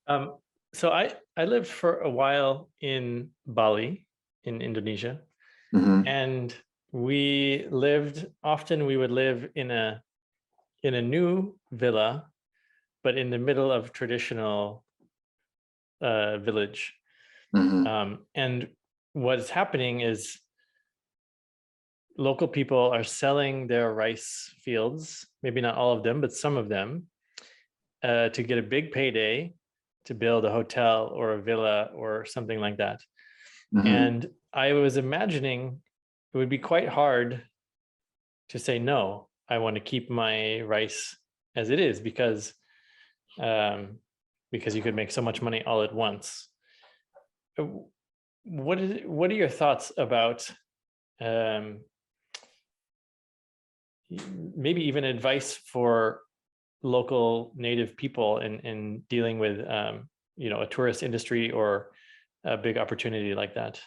Um, so I lived for a while in Bali, in Indonesia, and we would live in a new villa, but in the middle of traditional village. And what's happening is local people are selling their rice fields, maybe not all of them, but some of them, to get a big payday to build a hotel or a villa or something like that. And I was imagining it would be quite hard to say, no, I want to keep my rice as it is, because you could make so much money all at once. What are your thoughts about maybe even advice for local native people in dealing with a tourist industry or a big opportunity like that?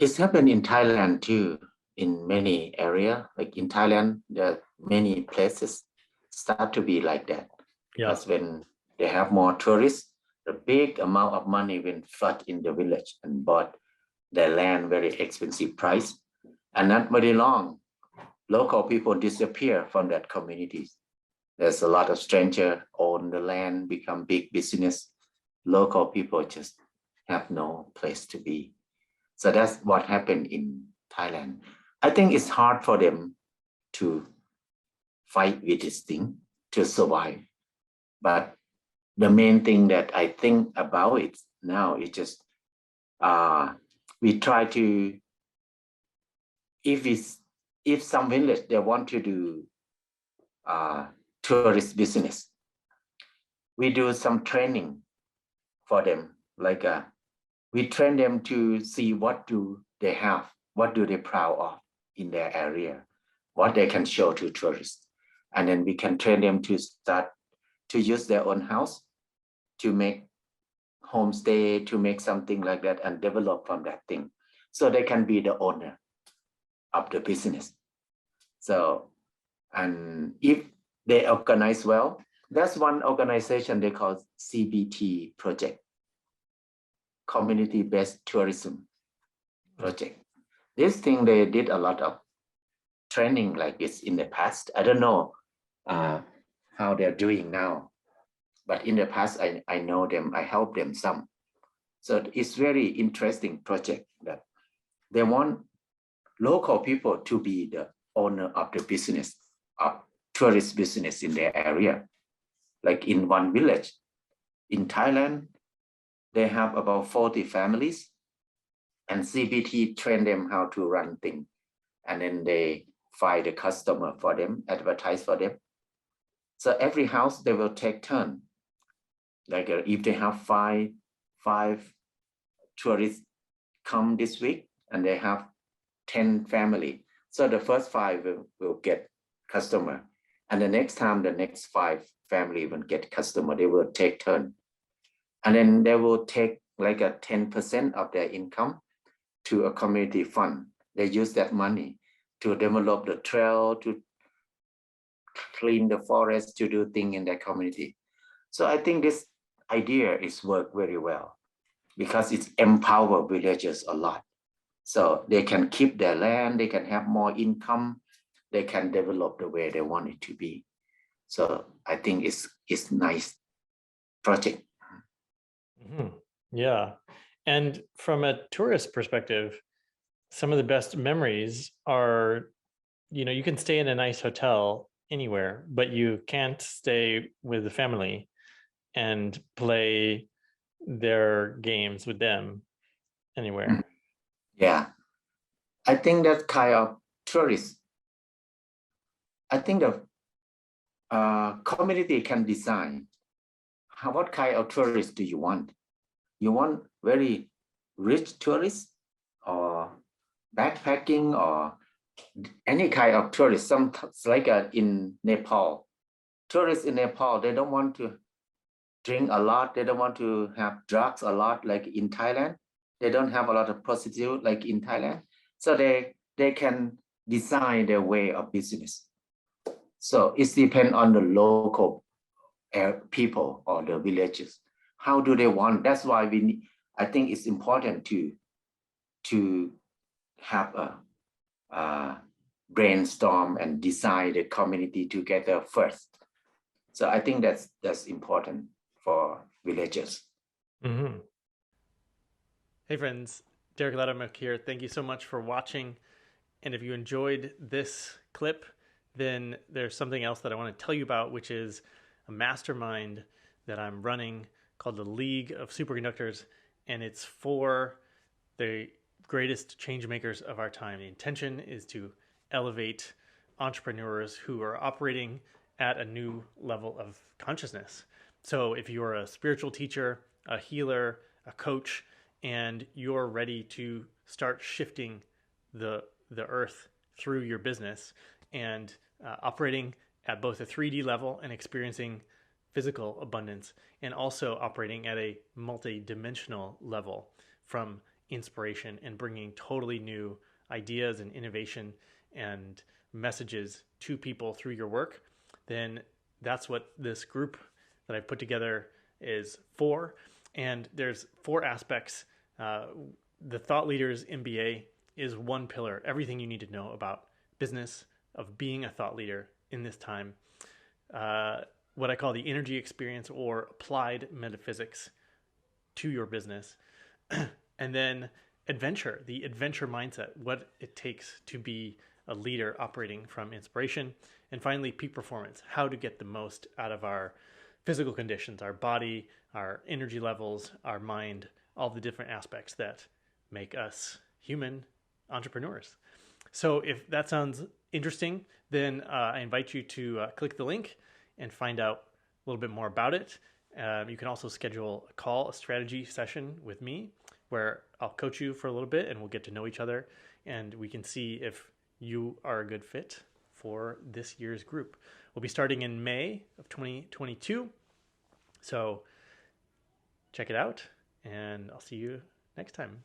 It's happened in Thailand too, in many areas. Like in Thailand, there are many places start to be like that. Because when they have more tourists, a big amount of money will flood in the village and bought their land very expensive price. And not very long, local people disappear from that communities. There's a lot of strangers own the land, become big business. Local people just have no place to be. So that's what happened in Thailand. I think it's hard for them to fight with this thing to survive. But the main thing that I think about it now is just we try to, if some village they want to do tourist business, we do some training for them. Like we train them to see what do they have, what do they proud of in their area, what they can show to tourists. And then we can train them to start to use their own house, to make homestay, to make something like that and develop from that thing. So they can be the owner of the business. So, and if they organize well, that's one organization they call CBT project, community-based tourism project. This thing, they did a lot of training like this in the past. I don't know how they're doing now, but in the past, I know them, I help them some. So it's very interesting project that they want local people to be the owner of the business, of tourist business in their area. Like in one village in Thailand, they have about 40 families, and CBT train them how to run things. And then they find a customer for them, advertise for them. So every house they will take turn. Like if they have five tourists come this week and they have 10 family. So the first 5 will get customer. And the next time, the next 5 family will get customer. They will take turn. And then they will take like a 10% of their income to a community fund. They use that money to develop the trail, to clean the forest, to do things in their community. So I think this idea is work very well because it's empower villagers a lot. So they can keep their land, they can have more income, they can develop the way they want it to be. So I think it's nice project. Yeah. And from a tourist perspective, some of the best memories are, you can stay in a nice hotel anywhere, but you can't stay with the family and play their games with them anywhere. Yeah. I think that kind of tourist, I think the community can design what kind of tourist do you want? You want very rich tourists or backpacking or any kind of tourist? Some like in Nepal, tourists in Nepal, they don't want to drink a lot. They don't want to have drugs a lot like in Thailand. They don't have a lot of prostitute like in Thailand. So they can design their way of business. So it depends on the local people or the villages. How do they want? That's why I think it's important to have a brainstorm and design the community together first. So I think that's important for villages. Mm-hmm. Hey friends, Derek Latimer here. Thank you so much for watching. And if you enjoyed this clip, then there's something else that I want to tell you about, which is a mastermind that I'm running called the League of Superconductors. And it's for the greatest change makers of our time. The intention is to elevate entrepreneurs who are operating at a new level of consciousness. So if you're a spiritual teacher, a healer, a coach, and you're ready to start shifting the earth through your business and operating at both a 3D level and experiencing physical abundance, and also operating at a multi-dimensional level from inspiration and bringing totally new ideas and innovation and messages to people through your work, then that's what this group that I've put together is for. And there's 4 aspects. The Thought Leaders MBA is one pillar, everything you need to know about business, of being a thought leader in this time. What I call the energy experience, or applied metaphysics to your business. And then adventure, the adventure mindset, what it takes to be a leader operating from inspiration. And finally, peak performance, how to get the most out of our physical conditions, our body, our energy levels, our mind, all the different aspects that make us human entrepreneurs. So if that sounds interesting, then I invite you to click the link and find out a little bit more about it. You can also schedule a call, a strategy session with me, where I'll coach you for a little bit and we'll get to know each other, and we can see if you are a good fit for this year's group. We'll be starting in May of 2022. So check it out, and I'll see you next time.